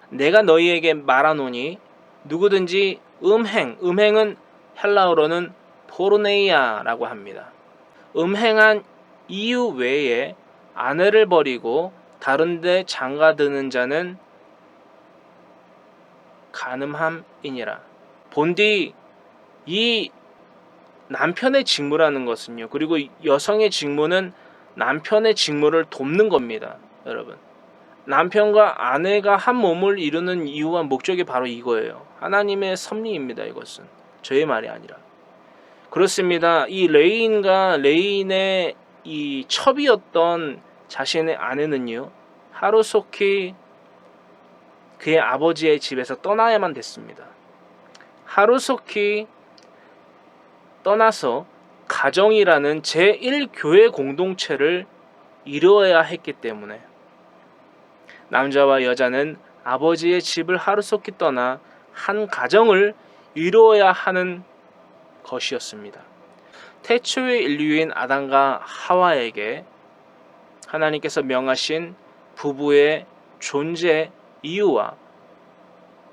내가 너희에게 말하노니 누구든지 음행은 헬라어로는 포르네이아라고 합니다. 음행한 이유 외에 아내를 버리고 다른데 장가드는 자는 간음함이니라. 본디 이 남편의 직무라는 것은요, 그리고 여성의 직무는 남편의 직무를 돕는 겁니다. 여러분, 남편과 아내가 한 몸을 이루는 이유와 목적이 바로 이거예요. 하나님의 섭리입니다. 이것은 저의 말이 아니라 그렇습니다. 이 레인과 레인의 이 첩이었던 자신의 아내는요, 하루속히 그의 아버지의 집에서 떠나야만 됐습니다. 하루속히 떠나서 가정이라는 제1교회 공동체를 이루어야 했기 때문에 남자와 여자는 아버지의 집을 하루속히 떠나 한 가정을 이루어야 하는 것이었습니다. 태초의 인류인 아담과 하와에게 하나님께서 명하신 부부의 존재 이유와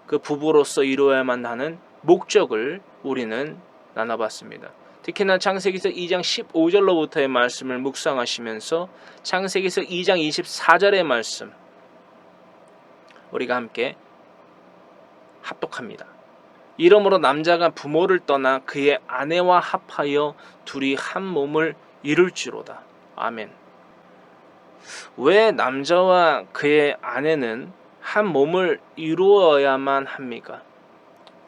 그 부부로서 이루어야만 하는 목적을 우리는 나눠봤습니다. 특히나 창세기서 2장 15절로부터의 말씀을 묵상하시면서 창세기서 2장 24절의 말씀 우리가 함께 합독합니다. 이러므로 남자가 부모를 떠나 그의 아내와 합하여 둘이 한 몸을 이룰지로다. 아멘. 왜 남자와 그의 아내는 한 몸을 이루어야만 합니까?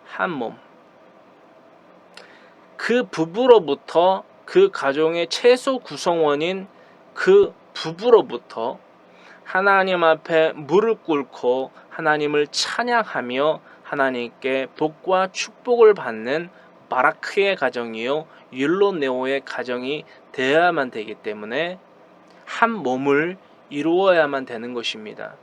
한 몸. 그 부부로부터 그 가정의 최소 구성원인 그 부부로부터 하나님 앞에 무릎 꿇고 하나님을 찬양하며 하나님께 복과 축복을 받는 바라크의 가정이요 율로네오의 가정이 되어야만 되기 때문에 한 몸을 이루어야만 되는 것입니다.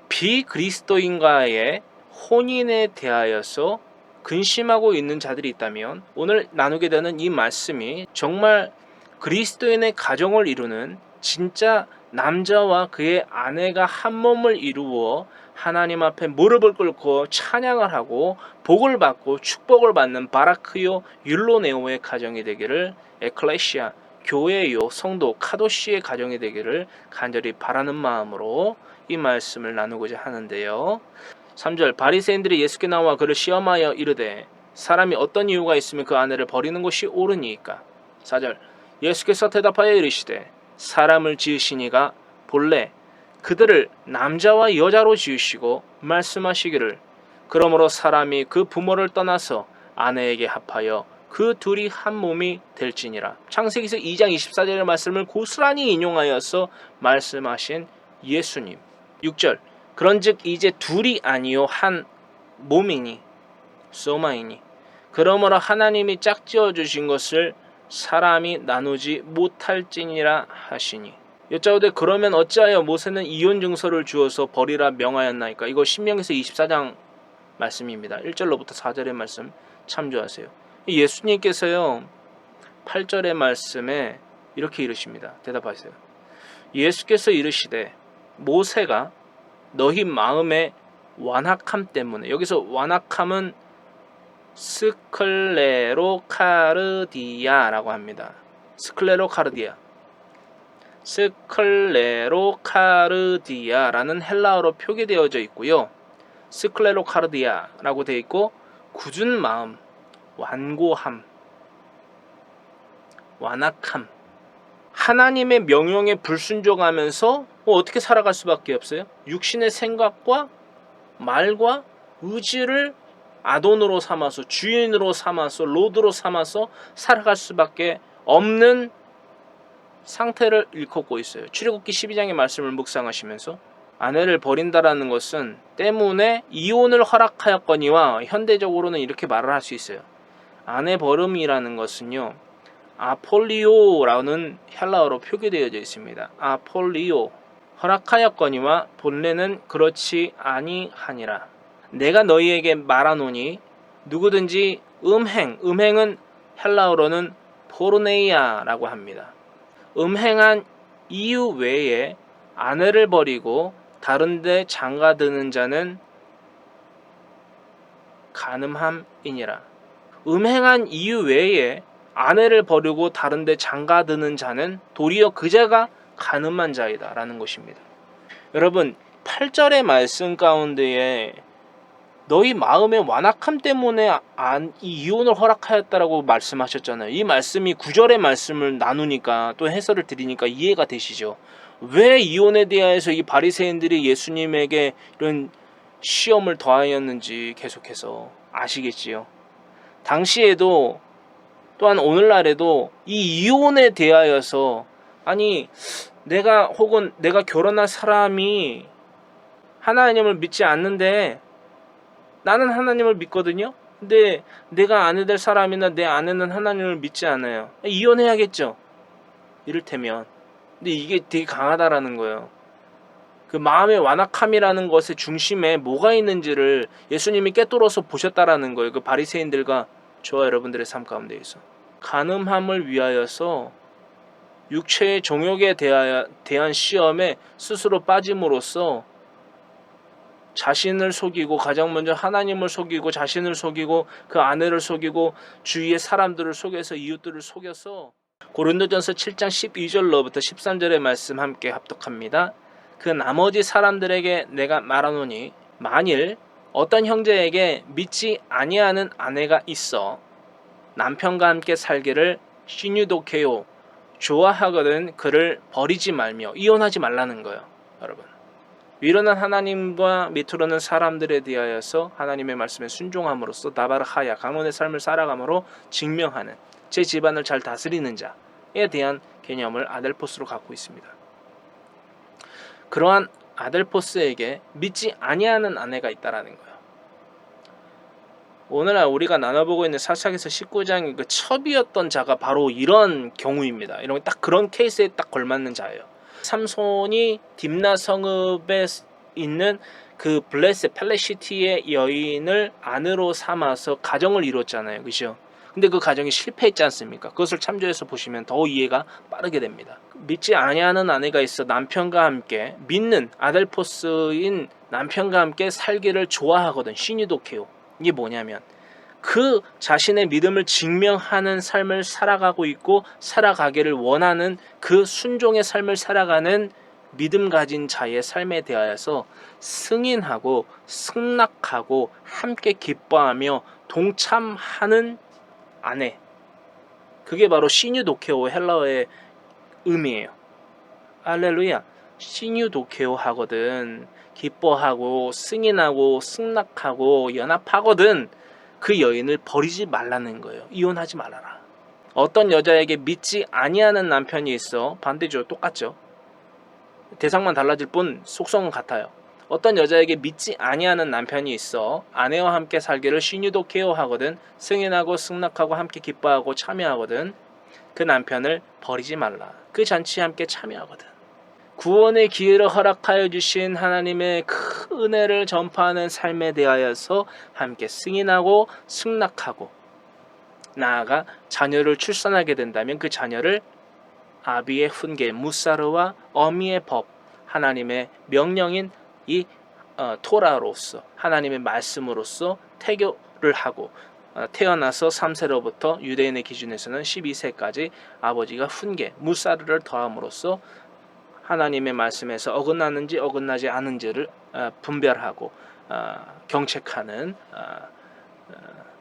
비그리스도인과의 혼인에 대하여서 근심하고 있는 자들이 있다면 오늘 나누게 되는 이 말씀이 정말 그리스도인의 가정을 이루는 진짜 남자와 그의 아내가 한 몸을 이루어 하나님 앞에 무릎을 꿇고 찬양을 하고 복을 받고 축복을 받는 바라크요 율로네오의 가정이 되기를, 에클레시아 교회요 성도 카도시의 가정이 되기를 간절히 바라는 마음으로 이 말씀을 나누고자 하는데요. 3절 바리새인들이 예수께 나와 그를 시험하여 이르되 사람이 어떤 이유가 있으면 그 아내를 버리는 것이 옳으니까. 4절 예수께서 대답하여 이르시되 사람을 지으시니가 본래 그들을 남자와 여자로 지으시고 말씀하시기를 그러므로 사람이 그 부모를 떠나서 아내에게 합하여 그 둘이 한 몸이 될지니라. 창세기서 2장 24절의 말씀을 고스란히 인용하여서 말씀하신 예수님. 6절 그런즉 이제 둘이 아니요 한 몸이니 소마이니 그러므로 하나님이 짝지어 주신 것을 사람이 나누지 못할지니라 하시니. 여짜오되 그러면 어찌하여 모세는 이혼 증서를 주어서 버리라 명하였나이까. 이거 신명기서 24장 말씀입니다. 1절로부터 4절의 말씀 참조하세요. 예수님께서요 8절의 말씀에 이렇게 이르십니다. 대답하세요. 예수께서 이르시되 모세가 너희 마음의 완악함 때문에, 여기서 완악함은 스클레로카르디아라고 합니다. 스클레로카르디아라는 헬라어로 표기되어져 있고요. 스클레로카르디아라고 되어 있고 굳은 마음, 완고함, 완악함, 하나님의 명령에 불순종하면서 어떻게 살아갈 수밖에 없어요? 육신의 생각과 말과 의지를 아돈으로 삼아서, 주인으로 삼아서, 로드로 삼아서 살아갈 수밖에 없는 상태를 일컫고 있어요. 출애굽기 12장의 말씀을 묵상하시면서 아내를 버린다라는 것은 때문에 이혼을 허락하였거니와 현대적으로는 이렇게 말을 할 수 있어요. 아내 버림이라는 것은요 아폴리오라는 헬라어로 표기되어져 있습니다. 아폴리오, 허락하였거니와 본래는 그렇지 아니하니라. 내가 너희에게 말하노니 누구든지 음행은 헬라어로는 포르네이아라고 합니다. 음행한 이유 외에 아내를 버리고 다른데 장가드는 자는 간음함이니라. 음행한 이유 외에 아내를 버리고 다른데 장가드는 자는 도리어 그 자가 간음한 자이다 라는 것입니다. 여러분 8절의 말씀 가운데에 너희 마음의 완악함 때문에 이 이혼을 허락하였다라고 말씀하셨잖아요. 이 말씀이 9절의 말씀을 나누니까 또 해설을 드리니까 이해가 되시죠. 왜 이혼에 대해서 이 바리새인들이 예수님에게 이런 시험을 더하였는지 계속해서 아시겠지요. 당시에도 또한 오늘날에도 이 이혼에 대하여서 아니 내가 결혼할 사람이 하나님을 믿지 않는데 나는 하나님을 믿거든요. 근데 내가 아내 될 사람이나 내 아내는 하나님을 믿지 않아요. 이혼해야겠죠. 이를테면. 근데 이게 되게 강하다라는 거예요. 그 마음의 완악함이라는 것의 중심에 뭐가 있는지를 예수님이 꿰뚫어서 보셨다라는 거예요. 그 바리새인들과 저와 여러분들의 삶 가운데에서. 간음함을 위하여서 육체의 정욕에 대한 시험에 스스로 빠짐으로써 자신을 속이고 가장 먼저 하나님을 속이고 자신을 속이고 그 아내를 속이고 주위의 사람들을 속여서 이웃들을 속여서 고린도전서 7장 12절로부터 13절의 말씀 함께 합독합니다. 그 나머지 사람들에게 내가 말하노니 만일 어떤 형제에게 믿지 아니하는 아내가 있어 남편과 함께 살기를 시뉴도케요 좋아하거든 그를 버리지 말며 이혼하지 말라는 거예요. 여러분 위로는 하나님과 밑으로는 사람들에 대하여서 하나님의 말씀에 순종함으로써 다바르하야 강론의 삶을 살아감으로 증명하는 제 집안을 잘 다스리는 자에 대한 개념을 아델포스로 갖고 있습니다. 그러한 아델포스에게 믿지 아니하는 아내가 있다라는 거예요. 오늘날 우리가 나눠보고 있는 사사기서 19장의 그 첩이었던 자가 바로 이런 경우입니다. 이런 딱 그런 케이스에 딱 걸맞는 자예요. 삼손이 딥나 성읍에 있는 그 블레셋 팔레시티의 여인을 아내로 삼아서 가정을 이뤘잖아요. 그죠? 근데 그 가정이 실패했지 않습니까? 그것을 참조해서 보시면 더 이해가 빠르게 됩니다. 믿지 아니하는 아내가 있어 남편과 함께 믿는 아델포스인 남편과 함께 살기를 좋아하거든. 시니도케오. 이게 뭐냐면 그 자신의 믿음을 증명하는 삶을 살아가고 있고 살아가기를 원하는 그 순종의 삶을 살아가는 믿음 가진 자의 삶에 대하여서 승인하고 승낙하고 함께 기뻐하며 동참하는 아내, 그게 바로 시뉴도케오 헬라어의 의미예요. 할렐루야. 시뉴도케오 하거든 기뻐하고 승인하고 승낙하고 연합하거든 그 여인을 버리지 말라는 거예요. 이혼하지 말아라. 어떤 여자에게 믿지 아니하는 남편이 있어 반대죠. 똑같죠. 대상만 달라질 뿐 속성은 같아요. 어떤 여자에게 믿지 아니하는 남편이 있어 아내와 함께 살기를 시뉴도케오 하거든 승인하고 승낙하고 함께 기뻐하고 참여하거든 그 남편을 버리지 말라. 그 잔치에 함께 참여하거든. 구원의 기회를 허락하여 주신 하나님의 큰 은혜를 전파하는 삶에 대하여서 함께 승인하고 승낙하고 나아가 자녀를 출산하게 된다면 그 자녀를 아비의 훈계 무사르와 어미의 법 하나님의 명령인 이 토라로서 하나님의 말씀으로서 태교를 하고 태어나서 3세로부터 유대인의 기준에서는 12세까지 아버지가 훈계 무사르를 더함으로써 하나님의 말씀에서 어긋나는지 어긋나지 않은지를 분별하고 경책하는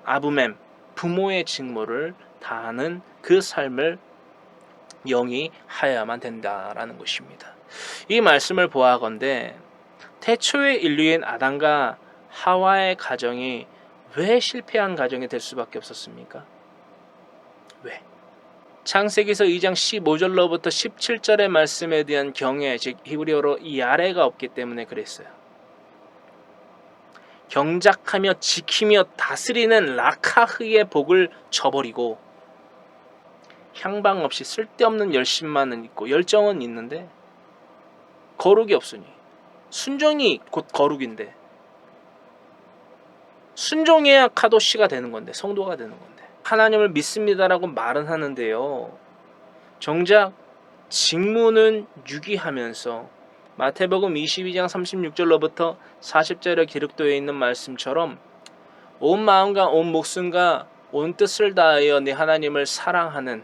아부맴 부모의 직무를 다하는 그 삶을 영위하여야만 된다라는 것입니다. 이 말씀을 보아하건대 태초의 인류인 아담과 하와의 가정이 왜 실패한 가정이 될 수밖에 없었습니까? 왜? 창세기서 2장 15절로부터 17절의 말씀에 대한 경외, 즉 히브리어로 야레가 없기 때문에 그랬어요. 경작하며 지키며 다스리는 라카흐의 복을 저버리고 향방 없이 쓸데없는 열심만은 있고 열정은 있는데 거룩이 없으니 순종이 곧 거룩인데 순종해야 카도시가 되는 건데 성도가 되는 건데 하나님을 믿습니다라고 말은 하는데요. 정작 직무는 유기하면서 마태복음 22장 36절로부터 40절에 기록되어 있는 말씀처럼 온 마음과 온 목숨과 온 뜻을 다하여 네 하나님을 사랑하는,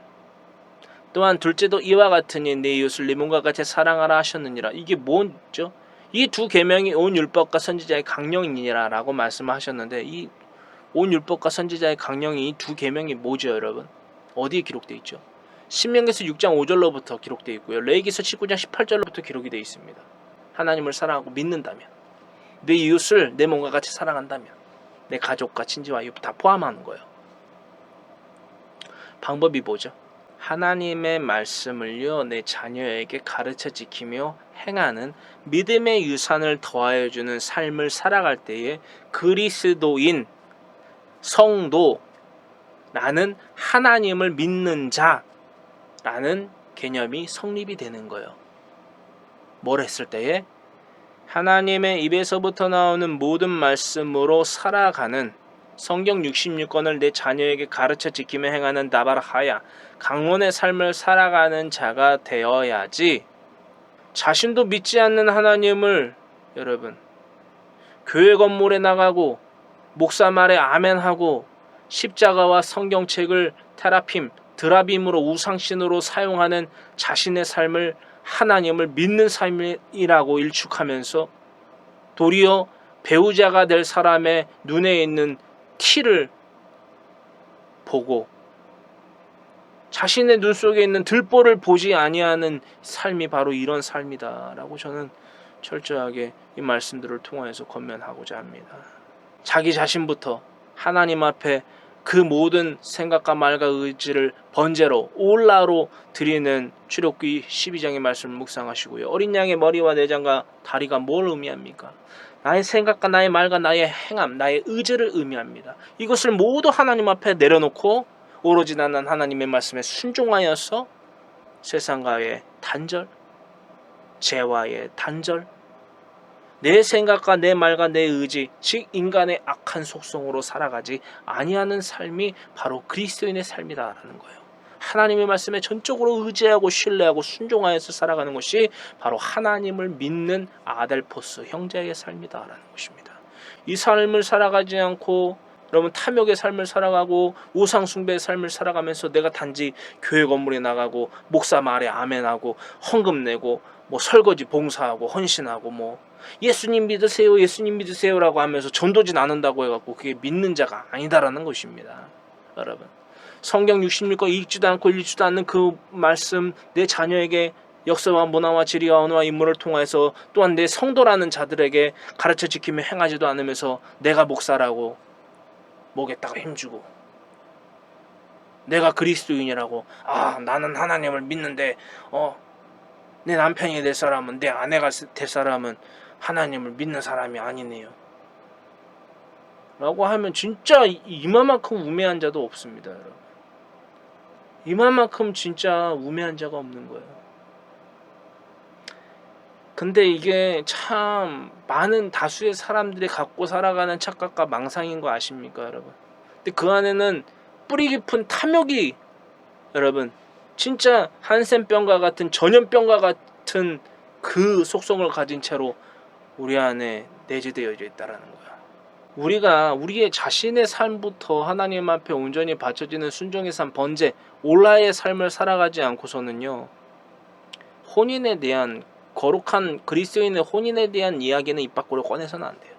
또한 둘째도 이와 같으니 네 이웃을 네 몸과 같이 사랑하라 하셨느니라. 이게 뭐죠? 이 두 계명이 온 율법과 선지자의 강령이니라 라고 말씀하셨는데, 이 온 율법과 선지자의 강령이 이 두 계명이 뭐죠, 여러분? 어디에 기록되어 있죠? 신명기서 6장 5절로부터 기록되어 있고요. 레위기서 19장 18절로부터 기록이 되어 있습니다. 하나님을 사랑하고 믿는다면, 내 이웃을 내 몸과 같이 사랑한다면, 내 가족과 친지와 이웃 다 포함하는 거예요. 방법이 뭐죠? 하나님의 말씀을요, 내 자녀에게 가르쳐 지키며 행하는 믿음의 유산을 더하여 주는 삶을 살아갈 때에 그리스도인, 성도, 나는 하나님을 믿는 자라는 개념이 성립이 되는 거예요. 뭘 했을 때에 하나님의 입에서부터 나오는 모든 말씀으로 살아가는, 성경 66권을 내 자녀에게 가르쳐 지키며 행하는 나바라하야, 강론의 삶을 살아가는 자가 되어야지, 자신도 믿지 않는 하나님을, 여러분, 교회 건물에 나가고 목사 말에 아멘하고 십자가와 성경책을 테라핌, 드라빔으로 우상신으로 사용하는 자신의 삶을 하나님을 믿는 삶이라고 일축하면서 도리어 배우자가 될 사람의 눈에 있는 티를 보고 자신의 눈 속에 있는 들보를 보지 아니하는 삶이 바로 이런 삶이다라고 저는 철저하게 이 말씀들을 통하여서 권면하고자 합니다. 자기 자신부터 하나님 앞에 그 모든 생각과 말과 의지를 번제로 올라로 드리는 출애굽기 12장의 말씀을 묵상하시고요. 어린 양의 머리와 내장과 다리가 뭘 의미합니까? 나의 생각과 나의 말과 나의 행함, 나의 의지를 의미합니다. 이것을 모두 하나님 앞에 내려놓고 오로지 나는 하나님의 말씀에 순종하여서 세상과의 단절, 죄와의 단절, 내 생각과 내 말과 내 의지, 즉 인간의 악한 속성으로 살아가지 아니하는 삶이 바로 그리스도인의 삶이다라는 거예요. 하나님의 말씀에 전적으로 의지하고 신뢰하고 순종하여서 살아가는 것이 바로 하나님을 믿는 아델포스 형제의 삶이다라는 것입니다. 이 삶을 살아가지 않고 여러분 탐욕의 삶을 살아가고 우상 숭배의 삶을 살아가면서 내가 단지 교회 건물에 나가고 목사 말에 아멘하고 헌금 내고 뭐 설거지 봉사하고 헌신하고 뭐 예수님 믿으세요 예수님 믿으세요라고 하면서 전도지 나눈다고 해갖고 그게 믿는 자가 아니다라는 것입니다. 여러분 성경 66권 읽지도 않고 읽지도 않는 그 말씀 내 자녀에게 역사와 문화와 지리와 언어와 인물을 통해서 또한 내 성도라는 자들에게 가르쳐 지키며 행하지도 않으면서 내가 목사라고 목에다가 힘주고 내가 그리스도인이라고 나는 하나님을 믿는데 내 남편이 될 사람은 내 아내가 될 사람은 하나님을 믿는 사람이 아니네요 라고 하면 진짜 이만큼 우매한 자도 없습니다. 여러분. 이만큼 진짜 우매한 자가 없는 거예요. 근데 이게 참 많은 다수의 사람들이 갖고 살아가는 착각과 망상인 거 아십니까 여러분? 근데 그 안에는 뿌리 깊은 탐욕이 여러분 진짜 한센병과 같은 전염병과 같은 그 속성을 가진 채로 우리 안에 내재되어 있다라는 거야. 우리가 우리의 자신의 삶부터 하나님 앞에 온전히 바쳐지는 순종의 삶, 번제, 올라의 삶을 살아가지 않고서는요. 혼인에 대한 거룩한 그리스도인의 혼인에 대한 이야기는 입 밖으로 꺼내서는 안 돼요.